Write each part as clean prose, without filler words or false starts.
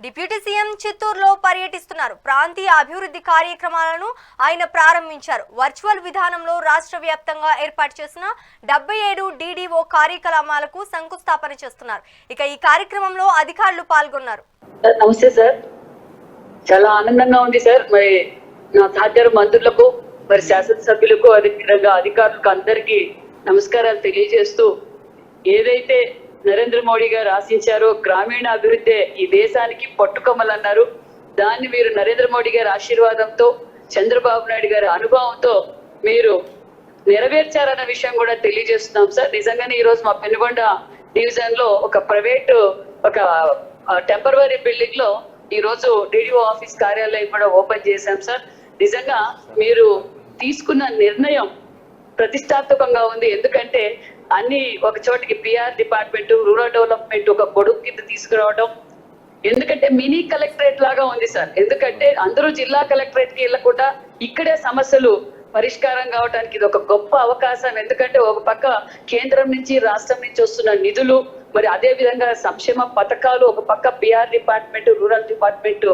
Deputy CM చిత్తూరులో పర్యటిస్తున్నారు. ప్రాంతీయ అభివృద్ధి కార్యక్రమాలను ఆయన ప్రారంభించారు. వర్చువల్ విధానంలో రాష్ట్ర వ్యాప్తంగా ఏర్పాటు చేసిన 77 DDO కార్యక్రమాలకు శంకుస్థాపన చేస్తున్నారు. ఇక ఈ కార్యక్రమంలో అధికారులు పాల్గొన్నారు. నమస్తే సార్, చాలా ఆనందంగా ఉంది సార్. మరి నా సహచర మంత్రులకు, మరి శాసనసభ్యులకు, అదేవిధంగా అధికారులకు అందరికీ నమస్కారాలు తెలియజేస్తూ, ఏదైతే నరేంద్ర మోడీ గారు ఆశించారో గ్రామీణ అభివృద్ధి ఈ దేశానికి పట్టుకొమ్మలన్నారు. దాన్ని మీరు నరేంద్ర మోడీ గారి ఆశీర్వాదంతో, చంద్రబాబు నాయుడు గారి అనుభవంతో మీరు నెరవేర్చారన్న విషయం కూడా తెలియజేస్తున్నాం సార్. నిజంగానే ఈ రోజు మా పెనుగొండ డివిజన్ లో ఒక ప్రైవేటు ఒక టెంపరరీ బిల్డింగ్ లో ఈ రోజు DDO ఆఫీస్ కార్యాలయం కూడా ఓపెన్ చేశాం సార్. నిజంగా మీరు తీసుకున్న నిర్ణయం ప్రతిష్టాత్మకంగా ఉంది. ఎందుకంటే అన్ని ఒక చోటికి PR డిపార్ట్మెంట్, రూరల్ డెవలప్మెంట్ ఒక కొడుకు కింద తీసుకురావడం, ఎందుకంటే మినీ కలెక్టరేట్ లాగా ఉంది సార్. ఎందుకంటే అందరూ జిల్లా కలెక్టరేట్ కి వెళ్ళకుండా ఇక్కడే సమస్యలు పరిష్కారం కావడానికి ఇది ఒక గొప్ప అవకాశం. ఎందుకంటే ఒక పక్క కేంద్రం నుంచి, రాష్ట్రం నుంచి వస్తున్న నిధులు, మరి అదే విధంగా సంక్షేమ పథకాలు, ఒక పక్క PR డిపార్ట్మెంట్, రూరల్ డిపార్ట్మెంట్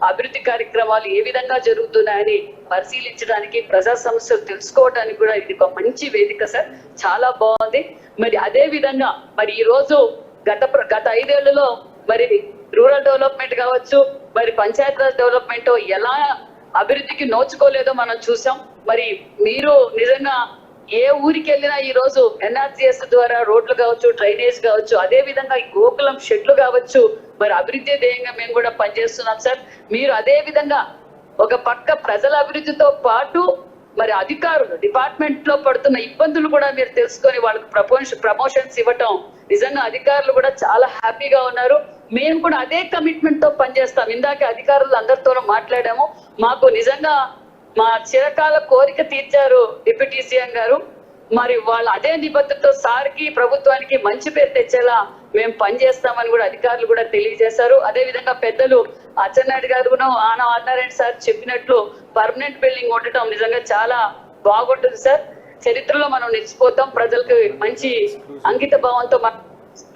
అభివృద్ధి కార్యక్రమాలు ఏ విధంగా జరుగుతున్నాయని పరిశీలించడానికి, ప్రజా సమస్యలు తెలుసుకోవడానికి కూడా ఇది ఒక మంచి వేదిక సార్. చాలా బాగుంది. మరి అదే విధంగా మరి ఈ రోజు గత 5 ఏళ్లలో మరి రూరల్ డెవలప్మెంట్ కావచ్చు, మరి పంచాయతీరాజ్ డెవలప్మెంట్ ఎలా అభివృద్ధికి నోచుకోలేదో మనం చూసాం. మరి మీరు నిజంగా ఏ ఊరికి వెళ్ళినా ఈ రోజు NRCS ద్వారా రోడ్లు కావచ్చు, డ్రైనేజ్ కావచ్చు, అదే విధంగా ఈ గోకులం షెడ్లు కావచ్చు, మరి అభివృద్ధి ధ్యేయంగా మేము కూడా పనిచేస్తున్నాం సార్. మీరు అదే విధంగా ఒక పక్క ప్రజల అభివృద్ధితో పాటు మరి అధికారులు డిపార్ట్మెంట్ లో పడుతున్న ఇబ్బందులు కూడా మీరు తెలుసుకొని వాళ్ళకి ప్రమోషన్స్ ఇవ్వటం, నిజంగా అధికారులు కూడా చాలా హ్యాపీగా ఉన్నారు. మేము కూడా అదే కమిట్మెంట్ తో పనిచేస్తాం. ఇందాక అధికారులు అందరితోనూ మాట్లాడాము. మాకు నిజంగా మా చిరకాల కోరిక తీర్చారు డిప్యూటీ సీఎం గారు. మరి వాళ్ళు అదే నిబద్ధతతో సార్కి, ప్రభుత్వానికి మంచి పేరు తెచ్చేలా మేము పనిచేస్తామని కూడా అధికారులు కూడా తెలియజేశారు. అదే విధంగా పెద్దలు అచ్చెన్నాయుడు గారు, ఆనారాయణ సార్ చెప్పినట్లు పర్మనెంట్ బిల్డింగ్ ఉండటం నిజంగా చాలా బాగుంటుంది సార్. చరిత్రలో మనం నిలిచిపోతాం. ప్రజలకు మంచి అంకిత భావంతో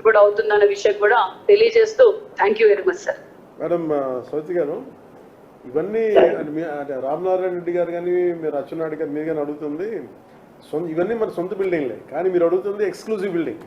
కూడా అవుతుందన్న విషయం కూడా తెలియజేస్తూ thank you very much sir. Madam సౌతి గారు, ఇవన్నీ రామనారాయణ రెడ్డి గారు కానీ, మీరు అచ్చెన్నాయుడు గారు మీరు కానీ అడుగుతుంది ఇవన్నీ మన సొంత బిల్డింగ్లే, కానీ మీరు అడుగుతుంది ఎక్స్క్లూజివ్ బిల్డింగ్.